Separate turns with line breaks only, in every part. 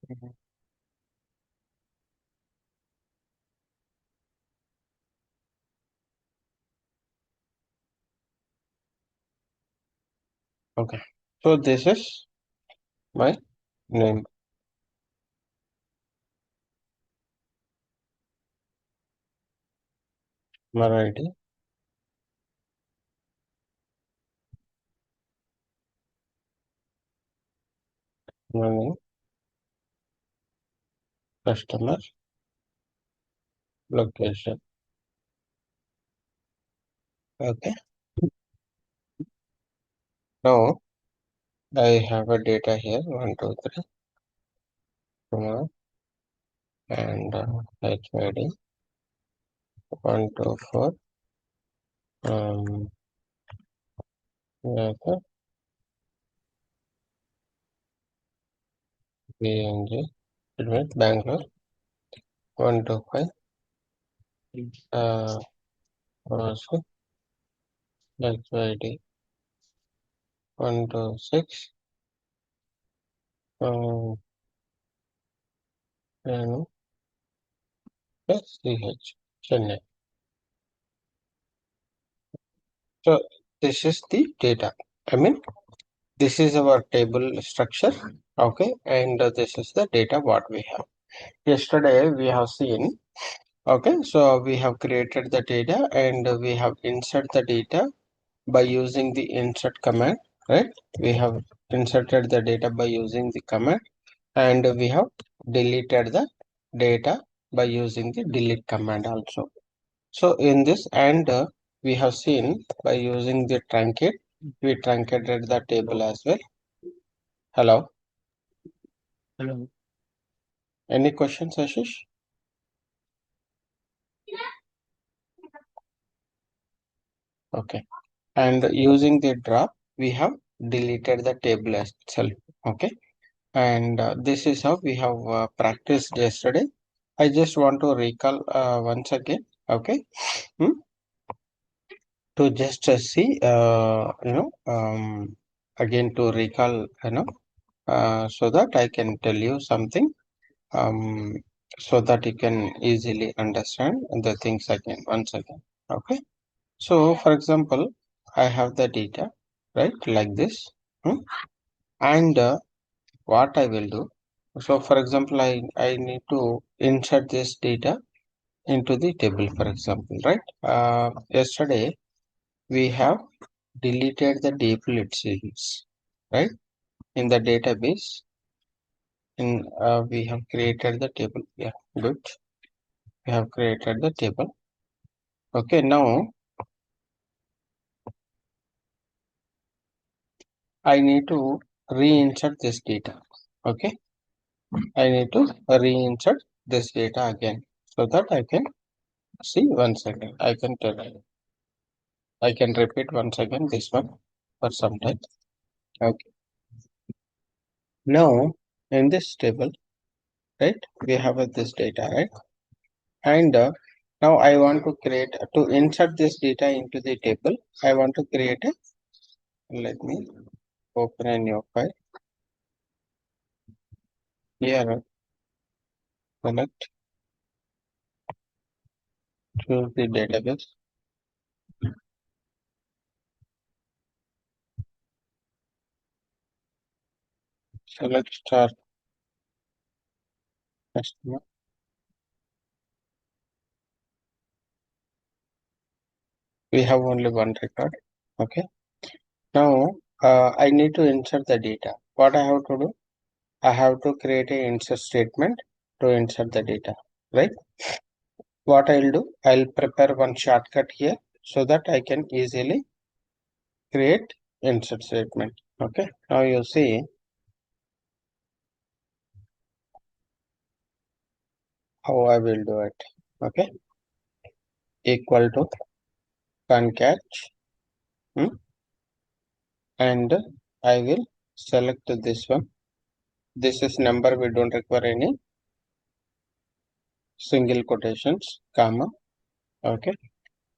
Mhm. Okay. So this is my name. My ID. My name. Customer. Location. Okay. Now I have a data here. 1, 2, 3. And HID 1, 2, 4. Okay. BNG. It means Bangalore. 1, 2, 5. Also HID 1, 2, 6. And plus CH. Chennai. So this is the data. I mean, this is our table structure. Okay. And this is the data what we have. Yesterday we have seen. Okay. So we have created the data and we have insert the data by using the insert command, right? We have inserted the data by using the command and we have deleted the data by using the delete command also. So in this and we have seen by using the truncate, we truncated the table as well. Hello. Hello. Any questions, Ashish? Okay. And using the drop, we have deleted the table itself. Okay. And this is how we have practiced yesterday. I just want to recall once again. Okay. Hmm? To just see, again to recall, so that I can tell you something, um, so that you can easily understand the things again, once again. Okay. So, for example, I have the data, right, like this. And what I will do. So, for example, I need to insert this data into the table, for example, right? Yesterday, we have deleted the duplicate series, right? In the database, we have created the table. Yeah, good. We have created the table. Okay, now I need to reinsert this data. Okay, I need to reinsert this data again so that I can see once again. I can repeat once again this one for some time. Okay. Now in this table, right, we have this data, right? And now I want to create to insert this data into the table. I want to create a, let me open a new file. Here, select, choose the database, select star customer. We have only one record. Okay. Now I need to insert the data. What I have to do? I have to create a insert statement to insert the data. Right. What I'll do? I'll prepare one shortcut here so that I can easily create insert statement. Okay. Now you see how I will do it. Okay. Equal to concat, and I will select this one. This is number, we don't require any single quotations, comma. Okay.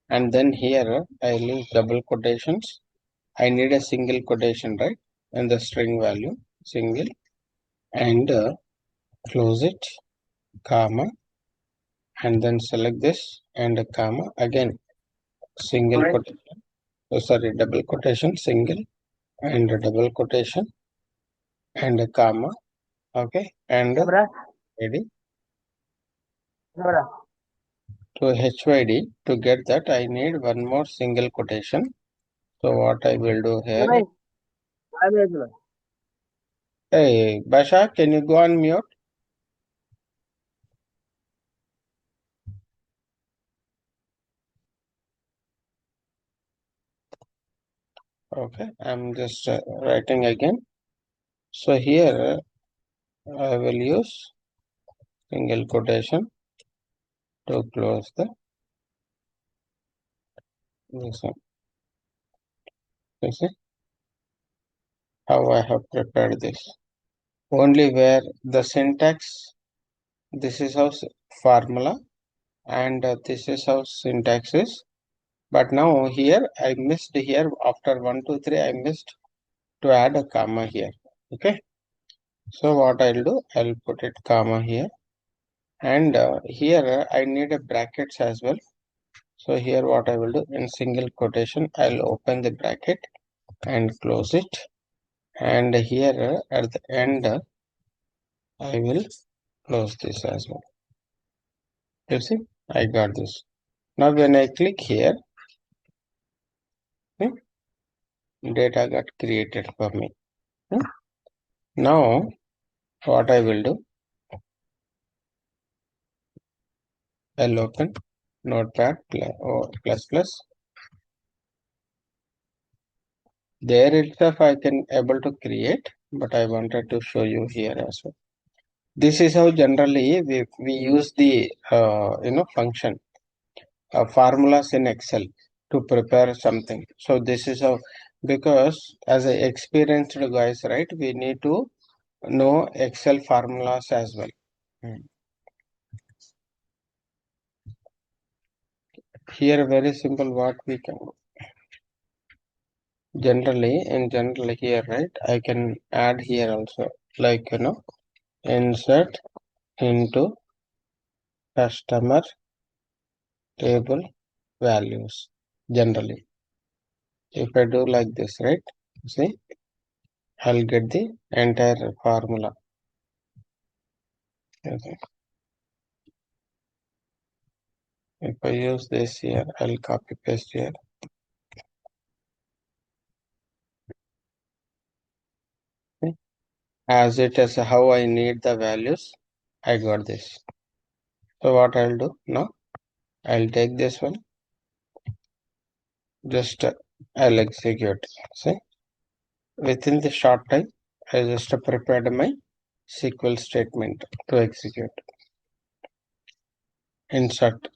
And then here I will use double quotations. I need a single quotation, right? And the string value single, and close it, comma, and then select this and a comma again, single quotation, sorry, double quotation, single and a double quotation and a comma, okay, and ready to HYD. To get that, I need one more single quotation. So what I will do here, hey Basha, can you go on mute? Okay, I'm just writing again. So here I will use single quotation to close the this one. You see how I have prepared this. Only where the syntax, this is how formula, and this is how syntax is. But now here I missed here after 1, 2, 3 I missed to add a comma here. Okay. So what I'll do, I'll put it comma here, and here I need a brackets as well. So here what I will do, in single quotation I'll open the bracket and close it, and here at the end I will close this as well. You see, I got this. Now when I click here, data got created for me. Now what I will do, I'll open notepad plus plus. There itself I can able to create, but I wanted to show you here as well. This is how generally we use the function formulas in Excel to prepare something. So this is how, because as a experienced guys, right, we need to know Excel formulas as well. Here very simple what we can do. Generally in general here, right, I can add here also, like insert into customer table values. Generally if I do like this, right, see, I'll get the entire formula. Okay. If I use this here, I'll copy paste here. Okay. As it is how I need the values, I got this. So what I'll do now, I'll take this one, just I'll execute. See, within the short time, I just prepared my SQL statement to execute. Insert.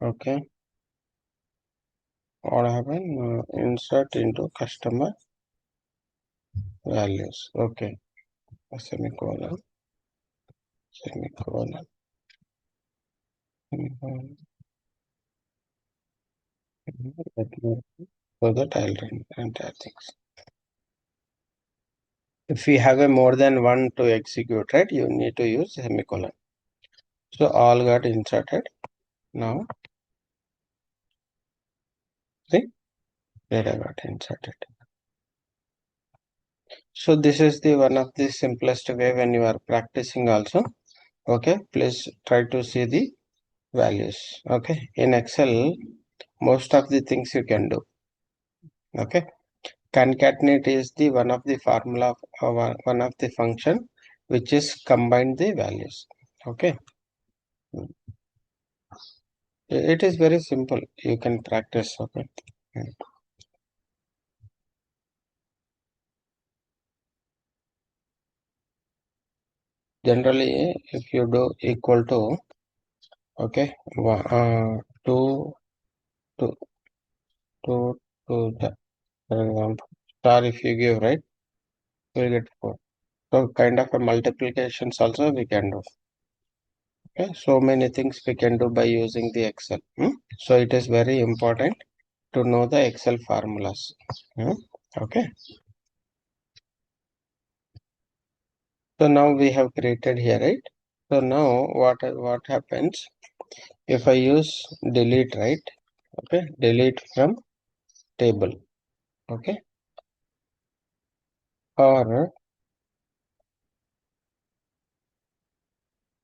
Okay. What happened? Insert into customer values. Okay. A semicolon. Semicolon. Semicolon. So that I'll run entire things. If we have a more than one to execute, right, you need to use semicolon. So all got inserted. Now, see, data got inserted. So this is the one of the simplest way when you are practicing also. Okay, please try to see the values. Okay, in Excel, most of the things you can do. Okay, concatenate is the one of the formula, one of the function which is combine the values. Okay. It is very simple. You can practice. Okay. Generally, if you do equal to, okay, 2 to the, for example, star if you give, right, you will get 4. So kind of a multiplications also we can do. Okay, so many things we can do by using the Excel. So it is very important to know the Excel formulas. Okay. So now we have created here, right? So now what happens if I use delete, right? Okay, delete from table, okay, or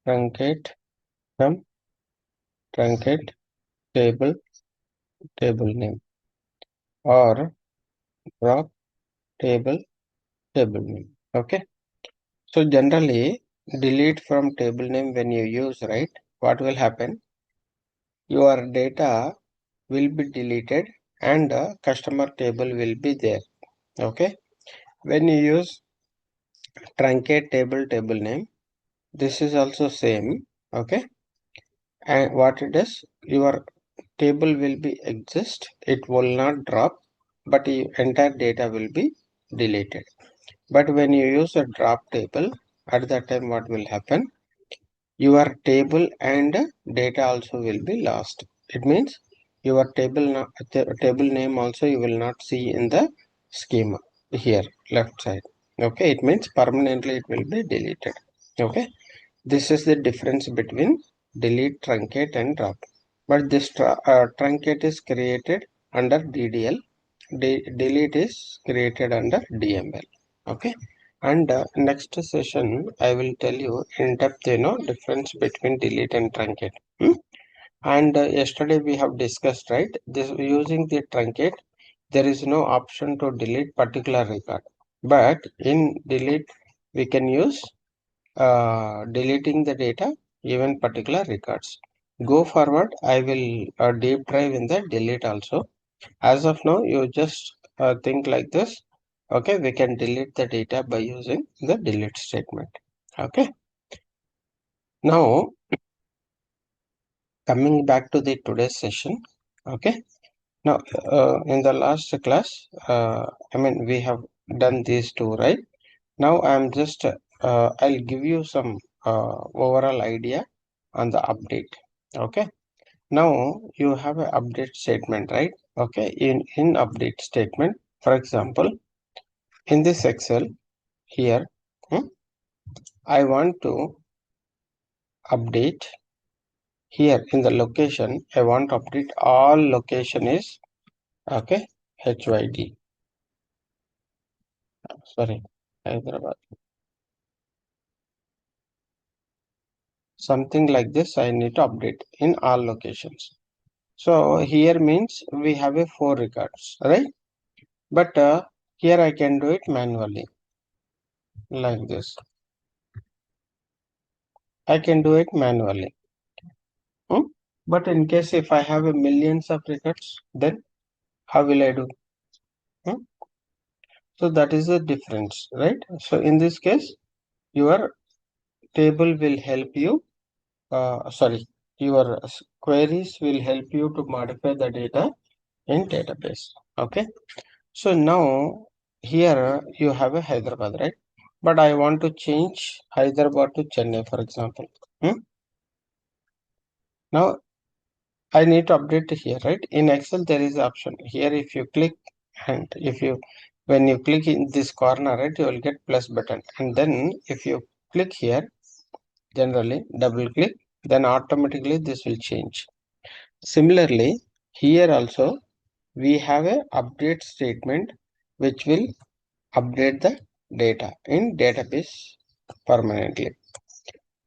truncate from truncate table name, or drop table name. Okay. So generally delete from table name when you use, right? What will happen? Your data will be deleted and the customer table will be there. Okay. When you use truncate table name, this is also same. Okay. And what it is, your table will be exist. It will not drop, but your entire data will be deleted. But when you use a drop table, at that time what will happen? Your table and data also will be lost. It means your table name also you will not see in the schema here left side. Okay, it means permanently it will be deleted. Okay, this is the difference between delete, truncate, and drop. But this truncate is created under DDL. Delete is created under DML. Okay. And next session, I will tell you in depth, difference between delete and truncate. Hmm? And yesterday we have discussed, right? This using the truncate, there is no option to delete particular record. But in delete, we can use deleting the data, even particular records. Go forward, I will deep dive in the delete also. As of now, you just think like this. Okay, we can delete the data by using the delete statement. Okay, now coming back to the today's session. Okay, now in the last class, I mean we have done these two, right? Now I'm just I'll give you some overall idea on the update. Okay, now you have an update statement, right? Okay, in update statement, for example, in this Excel here, hmm, I want to update here in the location. I want to update all location is okay. HYD. Sorry, Hyderabad. Something like this. I need to update in all locations. So here means we have a 4 records, right? But here I can do it manually like this. I can do it manually. Hmm? But in case if I have a millions of records, then how will I do? Hmm? So that is the difference, right? So in this case, your table will help you, sorry, your queries will help you to modify the data in database. Okay. So now here you have a Hyderabad, right? But I want to change Hyderabad to Chennai, for example. Hmm? Now I need to update here, right? In Excel, there is option here. If you click and when you click in this corner, right, you will get plus button. And then if you click here, generally double click, then automatically this will change. Similarly, here also we have a update statement which will update the data in database permanently.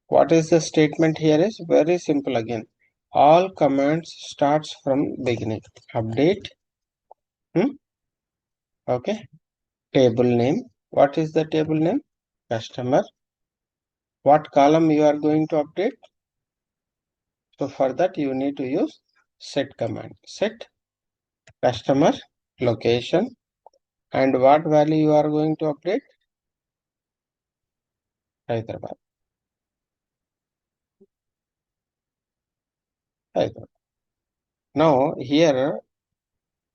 What is the statement here is very simple again. All commands starts from beginning. Update, okay, table name. What is the table name? Customer. What column you are going to update? So for that you need to use set command. Set customer location and what value you are going to update? Hyderabad. Hyderabad. Now here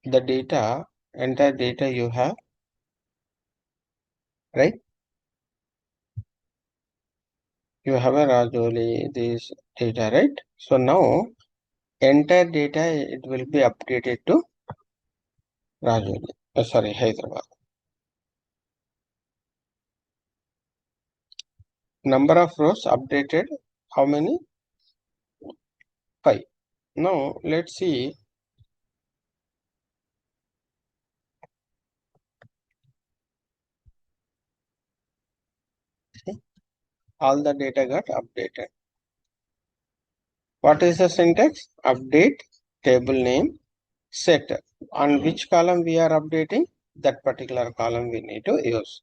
the data, entire data you have, right? You have a Rajoli, this data, right? So now entire data it will be updated to Rajoli. Sorry, Hyderabad. Number of rows updated, how many? 5. Now let's see all the data got updated. What is the syntax? Update table name set. On which column we are updating? That particular column we need to use.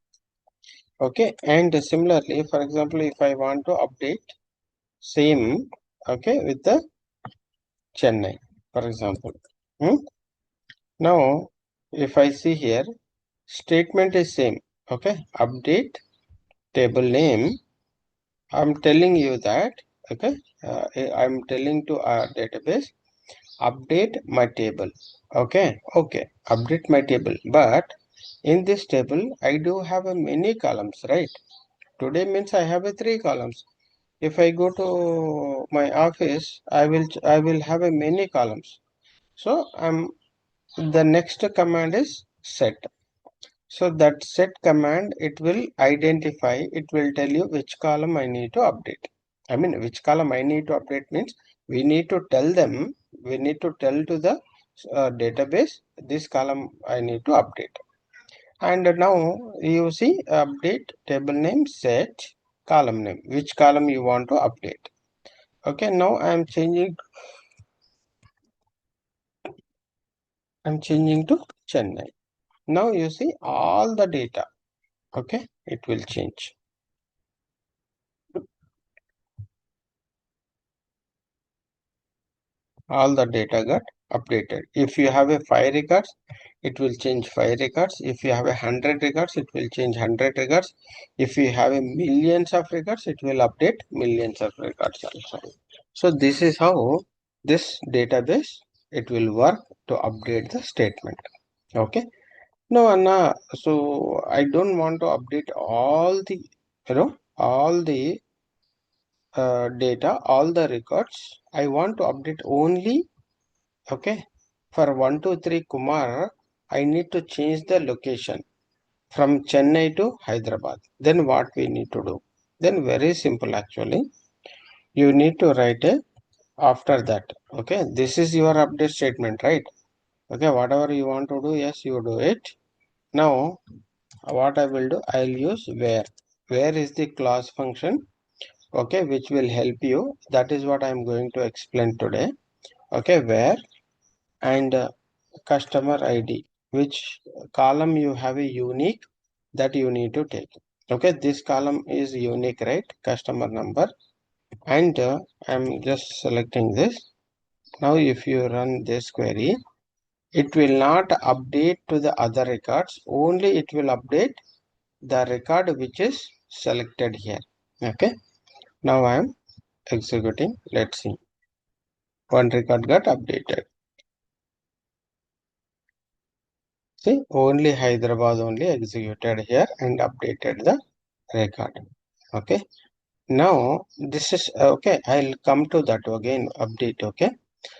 Okay, and similarly, for example, if I want to update same, okay, with the Chennai, for example. Hmm? Now, if I see here, statement is same. Okay, update table name. I'm telling you that. Okay, I'm telling to our database update my table. Okay, update my table. But in this table, I do have a many columns, right? Today means I have a 3 columns. If I go to my office, I will have a many columns. So the next command is set. So that set command, it will identify, it will tell you which column I need to update. I mean, which column I need to update means we need to tell them, we need to tell to the database, this column I need to update. And now you see update table name set column name, which column you want to update. Okay, now I'm changing to Chennai. Now you see all the data. Okay, it will change. All the data got updated. If you have a 5 records, it will change 5 records. If you have 100 records, it will change 100 records. If you have a millions of records, it will update millions of records also. So this is how this database, it will work to update the statement. Okay. No, Anna, so I don't want to update all the, all the data, all the records. I want to update only, okay, for 123 Kumar, I need to change the location from Chennai to Hyderabad. Then what we need to do? Then very simple actually. You need to write a after that. Okay, this is your update statement, right? Okay, whatever you want to do, yes, you do it. Now, what I will do, I'll use where. Where is the class function? Okay, which will help you. That is what I'm going to explain today. Okay, where and customer ID, which column you have a unique, that you need to take. Okay, this column is unique, right? Customer number. And I'm just selecting this. Now if you run this query, it will not update to the other records, only it will update the record which is selected here. Okay, now I am executing. Let's see, one record got updated. See, only Hyderabad only executed here and updated the record. Okay, now this is okay. I'll come to that again, update. Okay,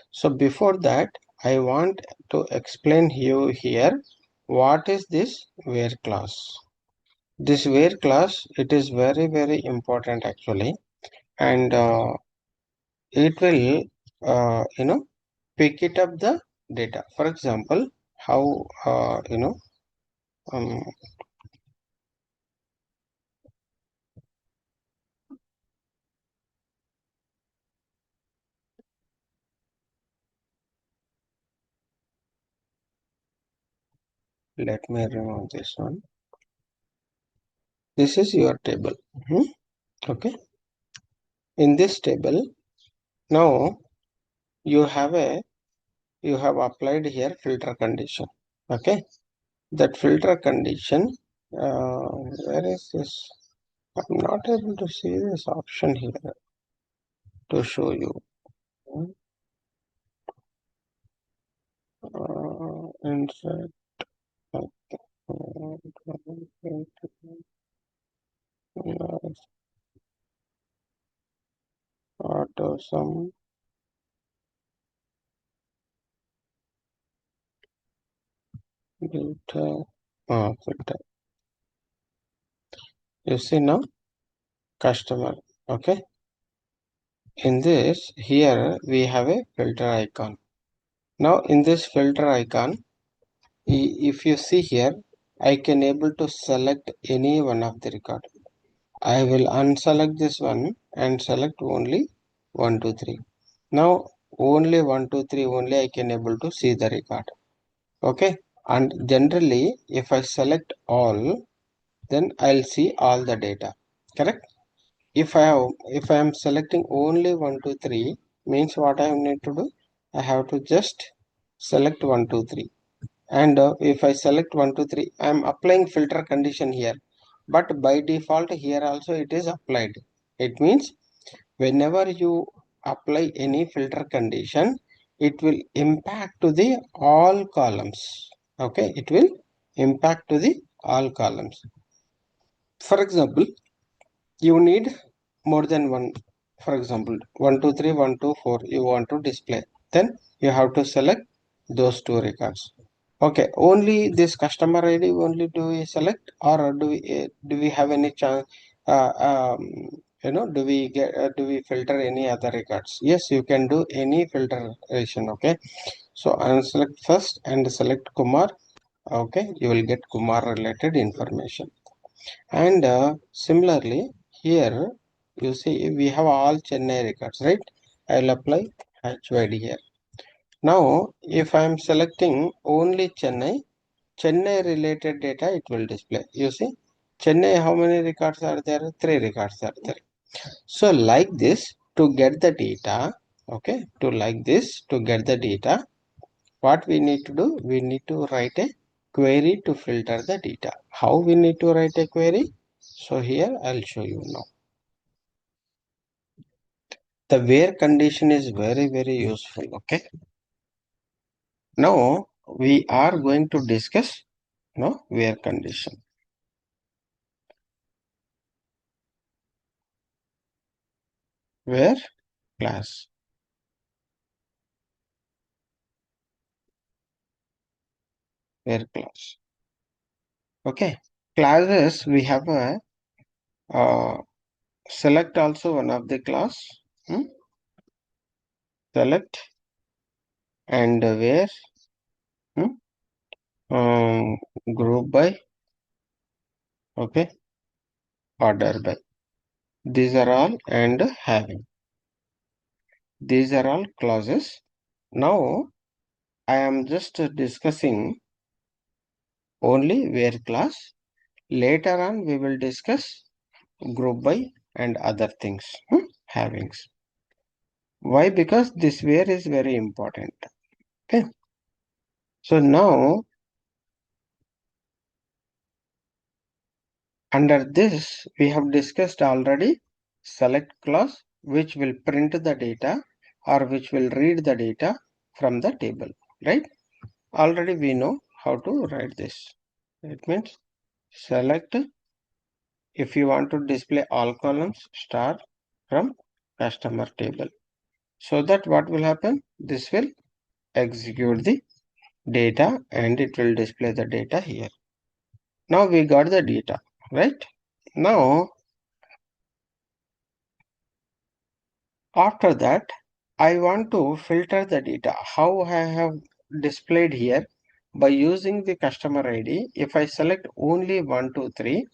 so before that, I want to explain you here what is this where class. This where class, it is very very important actually, and it will pick it up the data. For example, how um, let me remove this one. This is your table. Okay, in this table now you have applied here filter condition. Okay, that filter condition, where is this? I'm not able to see this option here to show you. Insert auto sum filter. Filter. You see now customer. Okay. In this, here we have a filter icon. Now in this filter icon, if you see here, I can able to select any one of the record. I will unselect this one and select only 1, 2, 3. Now only 1, 2, 3 only I can able to see the record. Okay. And generally if I select all, then I'll see all the data. Correct. If I am selecting only 1, 2, 3, means what I need to do? I have to just select 1, 2, 3. And if I select 1, 2, 3, I am applying filter condition here. But by default here also it is applied. It means whenever you apply any filter condition, it will impact to the all columns. Okay, it will impact to the all columns. For example, you need more than one. For example, 1, 2, 3, 1, 2, 4 you want to display, then you have to select those two records. Okay, only this customer ID only do we select, or do we have any chance, uh, um, do we filter any other records? Yes, you can do any filtration. Okay, so unselect first and select Kumar. Okay, you will get Kumar related information. And similarly, here you see we have all Chennai records, right? I'll apply HYD here. Now, if I am selecting only Chennai, Chennai related data it will display. You see, Chennai, how many records are there? 3 records are there. So, like this, to get the data, okay, to get the data, what we need to do? We need to write a query to filter the data. How we need to write a query? So here I'll show you now. The where condition is very useful. Okay. Now we are going to discuss where condition. Where class. Where class. Okay. Classes we have a select also one of the class. Select and where um, group by. Okay. Order by. These are all and having. These are all clauses. Now I am just discussing only where class. Later on we will discuss group by and other things, havings. Why? Because this where is very important. Okay. So now under this we have discussed already select clause which will print the data or which will read the data from the table, right? Already we know how to write this. It means select if you want to display all columns star from customer table. So that what will happen? This will execute the data and it will display the data here. Now we got the data, right? Now after that I want to filter the data. How I have displayed here by using the customer ID. If I select only 1, 2, 3,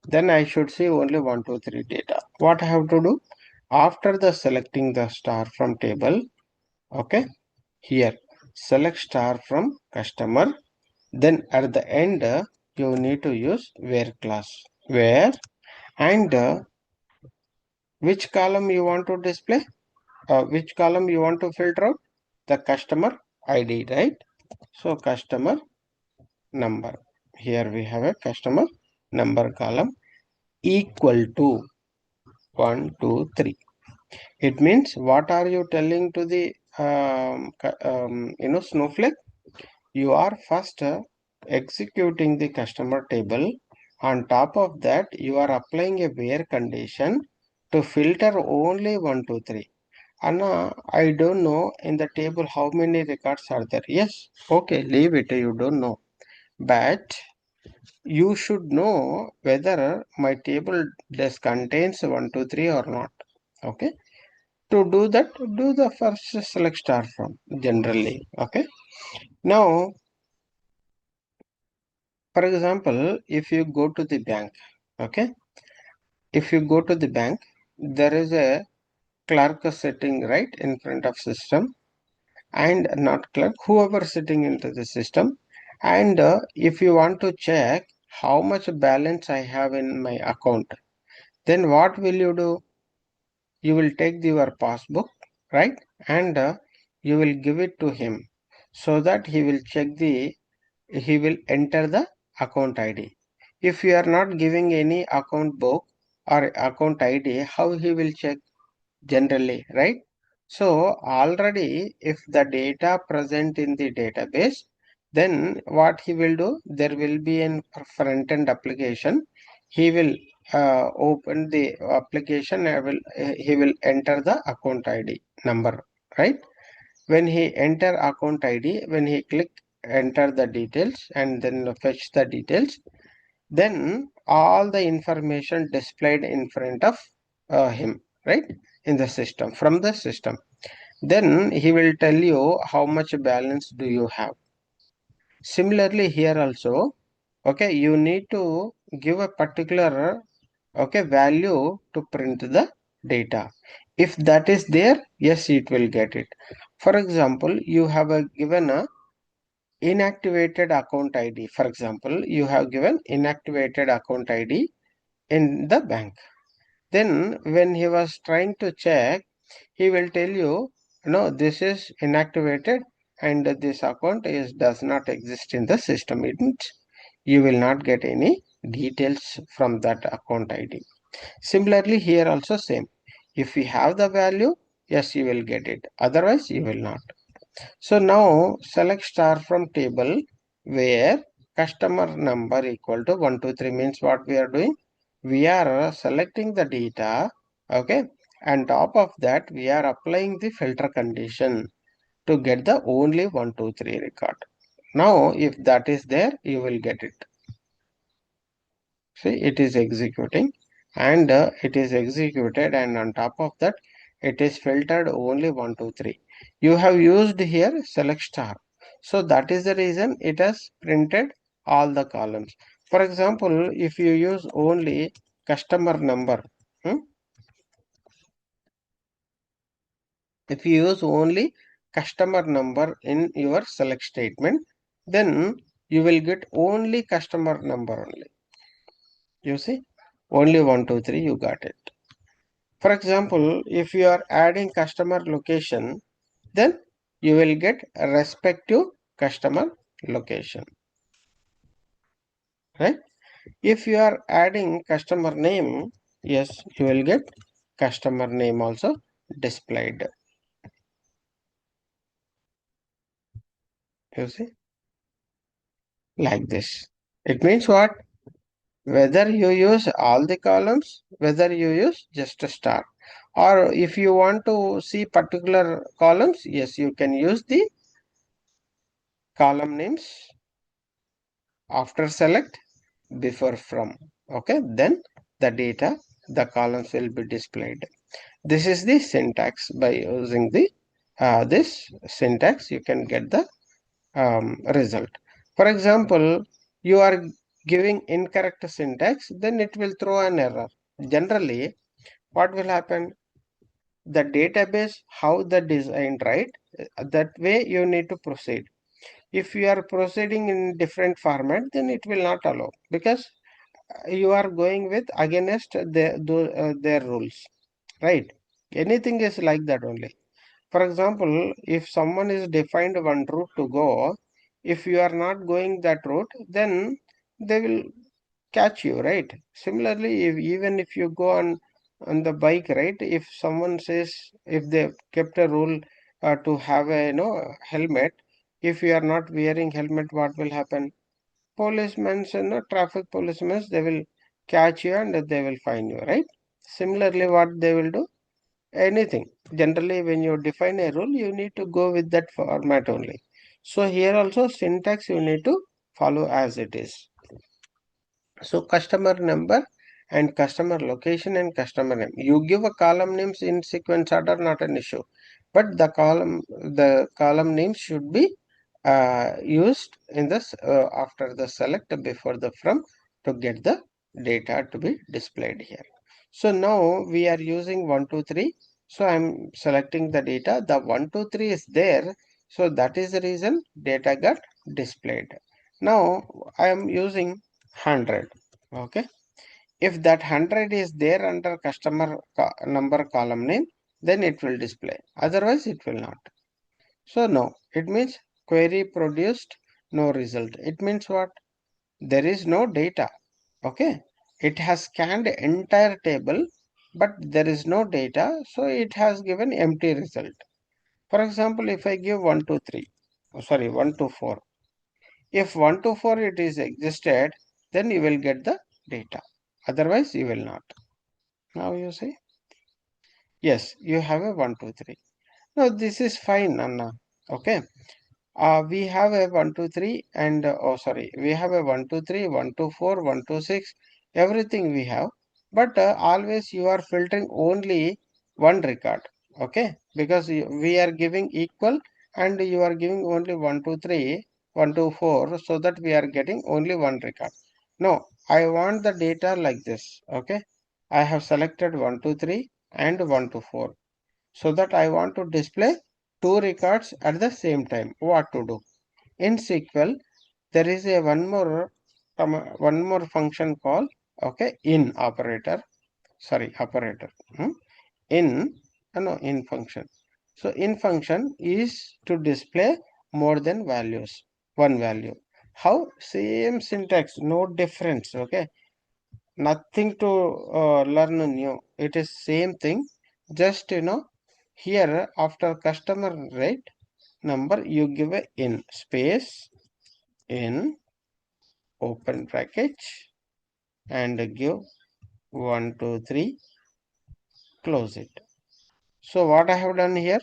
then I should see only 1, 2, 3 data. What I have to do? After the selecting the star from table, okay, here select star from customer, then at the end you need to use where class. Where and which column you want to display? Which column you want to filter out? The customer ID, right? So customer number. Here we have a customer number column equal to 1, 2, 3. It means what are you telling to the Snowflake? You are first executing the customer table. On top of that, you are applying a where condition to filter only 1, 2, 3. Anna, I don't know in the table how many records are there. Yes, okay, leave it. You don't know. But you should know whether my table does contains 1, 2, 3 or not. Okay. To do that, do the first select star from generally. Okay. Now, for example, if you go to the bank, okay, if you go to the bank, there is a clerk sitting right in front of system, and not clerk, whoever sitting into the system. And if you want to check how much balance I have in my account, then what will you do? You will take your passbook, right? And you will give it to him so that he will enter the account ID. If you are not giving any account book or account ID, how he will check? Generally, right? So already if the data present in the database, then what he will do, there will be an front end application. He will open the application. He will enter the account ID number, right? When he enter account ID, when he click enter the details and then fetch the details, then all the information displayed in front of him, right, in the system, from the system. Then he will tell you how much balance do you have. Similarly here also, okay, you need to give a particular, okay, value to print the data. If that is there, yes, it will get it. For example, you have given a inactivated account ID. For example, you have given inactivated account ID in the bank. Then when he was trying to check, he will tell you, no, this is inactivated and this account is does not exist in the system. It means you will not get any details from that account ID. Similarly, here also same. If you have the value, yes, you will get it. Otherwise, you will not. So now select star from table where customer number equal to 1, 2, 3 means what we are doing? We are selecting the data, okay, and top of that we are applying the filter condition to get the only 1, 2, 3 record. Now if that is there, you will get it. See, it is executing, and it is executed, and on top of that it is filtered only 1, 2, 3. You have used here select star, so that is the reason it has printed all the columns. For example, if you use only customer number, hmm, if you use only customer number in your select statement, then you will get only customer number only. You see, only 1, 2, 3 you got it. For example, if you are adding customer location, then you will get a respective customer location, right? If you are adding customer name, yes, you will get customer name also displayed. You see, like this. It means what? Whether you use all the columns, whether you use just a star, or if you want to see particular columns, yes, you can use the column names after select, before from. Okay, then the data, the columns will be displayed. This is the syntax. By using the this syntax, you can get the result. For example, you are giving incorrect syntax, then it will throw an error. Generally, what will happen? The database, how the designed, right? That way you need to proceed. If you are proceeding in different format, then it will not allow, because you are going with against their rules, right? Anything is like that only. For example, if someone is defined one route to go, if you are not going that route, then they will catch you, right? Similarly, even if you go on the bike, right? If someone says, if they kept a rule to have a helmet, if you are not wearing helmet, what will happen? Policemen, traffic policemen, they will catch you and they will fine you, right? Similarly, what they will do? Anything. Generally, when you define a rule, you need to go with that format only. So here also syntax you need to follow as it is. So customer number and customer location and customer name. You give a column names in sequence order, not an issue. But the column names should be used in this after the select before the from to get the data to be displayed here. So now we are using 1 2 3. So I'm selecting the data. The 1 2 3 is there. So that is the reason data got displayed. Now I am using 100. Okay, if that 100 is there under number column name, then it will display, otherwise it will not. So no, it means query produced no result. It means what? There is no data. Okay, it has scanned entire table, but there is no data, so it has given empty result. For example, if I give 1 2 3, sorry, 1 2 4, if 1 to 4 it is existed, then you will get the data. Otherwise, you will not. Now you see, yes, you have a 1 2 3. No, this is fine, Anna. Okay. We have a 1 2 3 and oh sorry, we have a 1 2 3, 1 2 4, 1 2 6, everything we have. But always you are filtering only one record. Okay, because we are giving equal and you are giving only 1 2 3, 1 2 4, so that we are getting only one record. No, I want the data like this. Okay, I have selected 1 2 3 and 1 2 4, so that I want to display two records at the same time. What to do? In SQL, there is a one more function called, okay, in operator. Sorry, operator. In no, in function. So in function is to display more than values, one value. How? Same syntax, no difference. Okay, nothing to learn new. It is same thing. Just here after customer rate number, you give a in space in open bracket and give 1 2 3, close it. So what I have done here,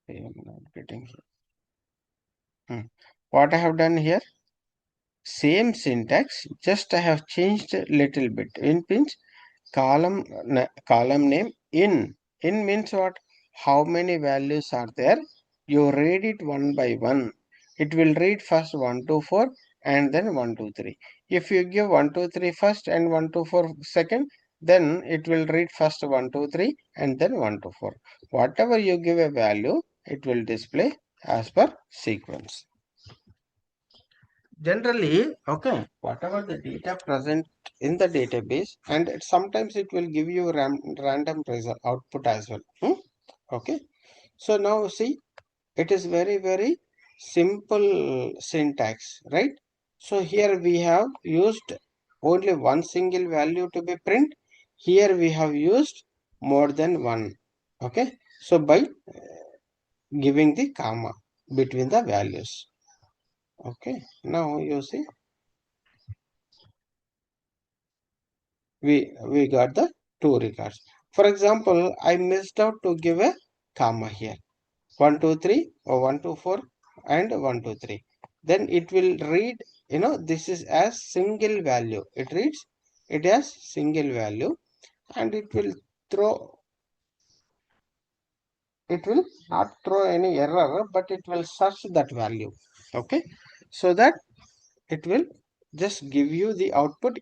I am not getting here. What I have done here, same syntax, just I have changed a little bit. In means column name in means what? How many values are there? You read it one by one. It will read first 1 2 4 and then 1 2 3. If you give 1 2 3 first and 1 2 4 second, then it will read first 1 2 3 and then 1 2 4. Whatever you give a value, it will display as per sequence. Generally, okay, whatever the data present in the database, and sometimes it will give you random result output as well. Okay, so now see, it is very very simple syntax, right? So here we have used only one single value to be print. Here we have used more than one. Okay, so by giving the comma between the values. Okay, now you see, we got the two records. For example, I missed out to give a comma here, 1 2 3 or 1 2 4 and 1 2 3. Then it will read, this is as single value. It reads it as single value, and throw it will not throw any error, but it will search that value. Okay, so that it will just give you the output